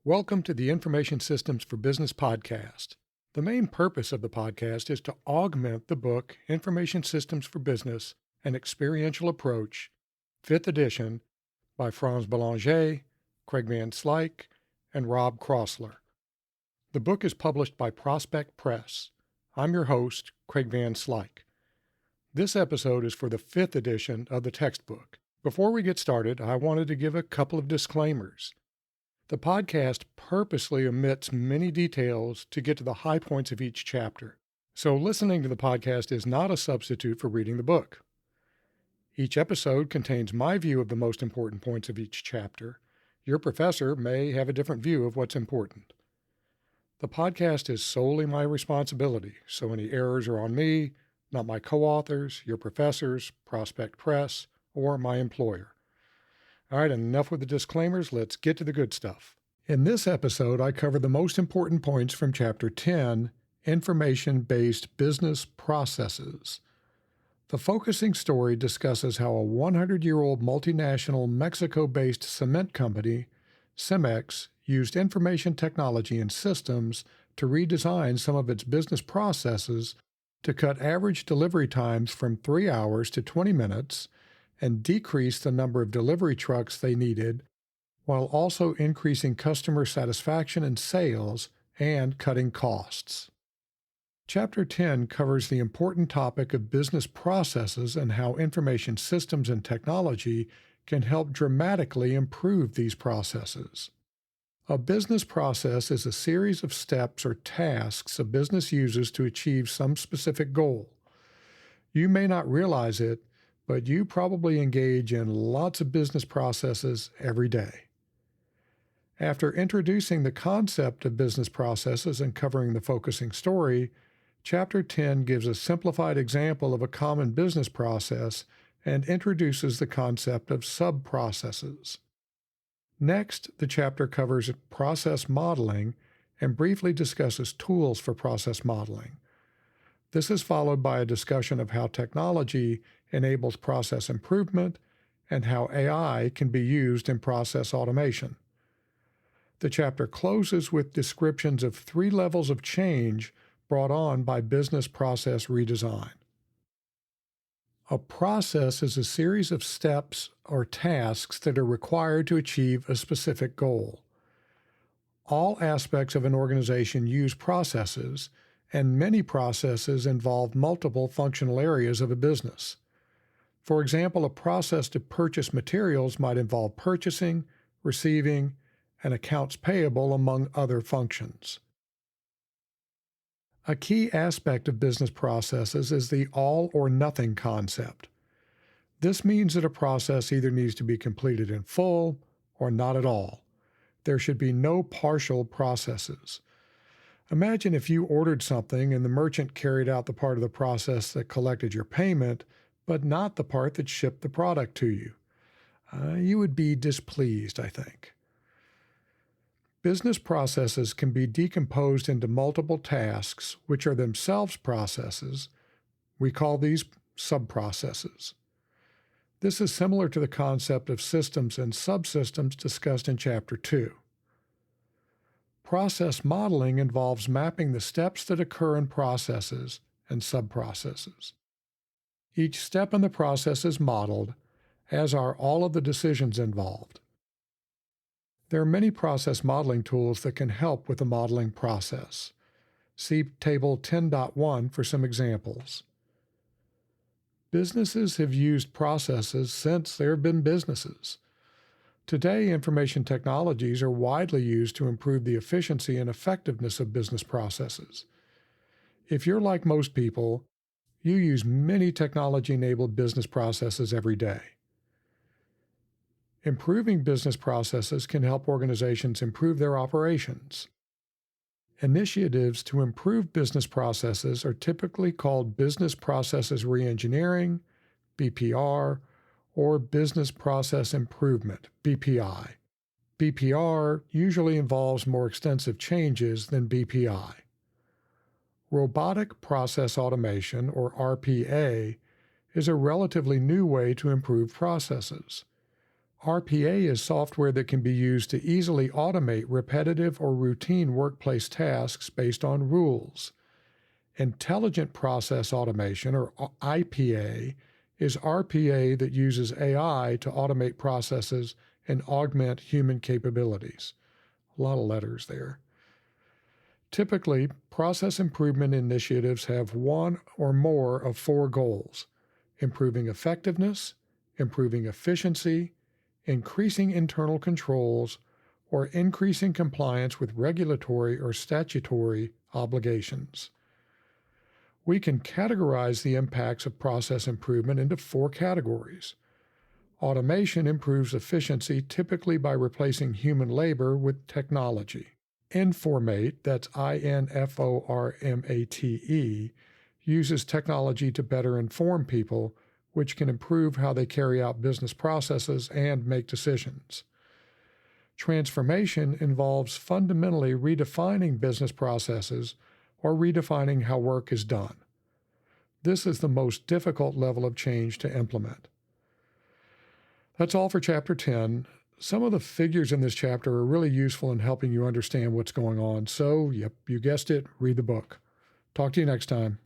Welcome to the Information Systems for Business podcast. The main purpose of the podcast is to augment the book Information Systems for Business, An Experiential Approach, 5th edition, by Franz Boulanger, Craig Van Slyke, and Rob Crossler. The book is published by Prospect Press. I'm your host, Craig Van Slyke. This episode is for the 5th edition of the textbook. Before we get started, I wanted to give a couple of disclaimers. The podcast purposely omits many details to get to the high points of each chapter, so listening to the podcast is not a substitute for reading the book. Each episode contains my view of the most important points of each chapter. Your professor may have a different view of what's important. The podcast is solely my responsibility, so any errors are on me, not my co-authors, your professors, Prospect Press, or my employer. All right, enough with the disclaimers. Let's get to the good stuff. In this episode, I cover the most important points from Chapter 10, Information-Based Business Processes. The focusing story discusses how a 100-year-old multinational Mexico-based cement company, Cemex, used information technology and systems to redesign some of its business processes to cut average delivery times from 3 hours to 20 minutes and decrease the number of delivery trucks they needed, while also increasing customer satisfaction and sales and cutting costs. Chapter 10 covers the important topic of business processes and how information systems and technology can help dramatically improve these processes. A business process is a series of steps or tasks a business uses to achieve some specific goal. You may not realize it, but you probably engage in lots of business processes every day. After introducing the concept of business processes and covering the focusing story, Chapter 10 gives a simplified example of a common business process and introduces the concept of sub-processes. Next, the chapter covers process modeling and briefly discusses tools for process modeling. This is followed by a discussion of how technology enables process improvement and how AI can be used in process automation. The chapter closes with descriptions of 3 levels of change brought on by business process redesign. A process is a series of steps or tasks that are required to achieve a specific goal. All aspects of an organization use processes, and many processes involve multiple functional areas of a business. For example, a process to purchase materials might involve purchasing, receiving, and accounts payable, among other functions. A key aspect of business processes is the all-or-nothing concept. This means that a process either needs to be completed in full or not at all. There should be no partial processes. Imagine if you ordered something and the merchant carried out the part of the process that collected your payment, but not the part that shipped the product to you. You would be displeased, I think. Business processes can be decomposed into multiple tasks, which are themselves processes. We call these sub-processes. This is similar to the concept of systems and subsystems discussed in Chapter 2. Process modeling involves mapping the steps that occur in processes and sub-processes. Each step in the process is modeled, as are all of the decisions involved. There are many process modeling tools that can help with the modeling process. See Table 10.1 for some examples. Businesses have used processes since there have been businesses. Today, information technologies are widely used to improve the efficiency and effectiveness of business processes. If you're like most people, you use many technology-enabled business processes every day. Improving business processes can help organizations improve their operations. Initiatives to improve business processes are typically called Business Processes Reengineering, BPR, or Business Process Improvement, BPI. BPR usually involves more extensive changes than BPI. Robotic Process Automation, or RPA, is a relatively new way to improve processes. RPA is software that can be used to easily automate repetitive or routine workplace tasks based on rules. Intelligent Process Automation, or IPA, is RPA that uses AI to automate processes and augment human capabilities. A lot of letters there. Typically, process improvement initiatives have one or more of four goals: improving effectiveness, improving efficiency, increasing internal controls, or increasing compliance with regulatory or statutory obligations. We can categorize the impacts of process improvement into four categories. Automation improves efficiency typically by replacing human labor with technology. Informate, that's INFORMATE, uses technology to better inform people, which can improve how they carry out business processes and make decisions. Transformation involves fundamentally redefining business processes or redefining how work is done. This is the most difficult level of change to implement. That's all for Chapter 10. Some of the figures in this chapter are really useful in helping you understand what's going on. So, yep, you guessed it, read the book. Talk to you next time.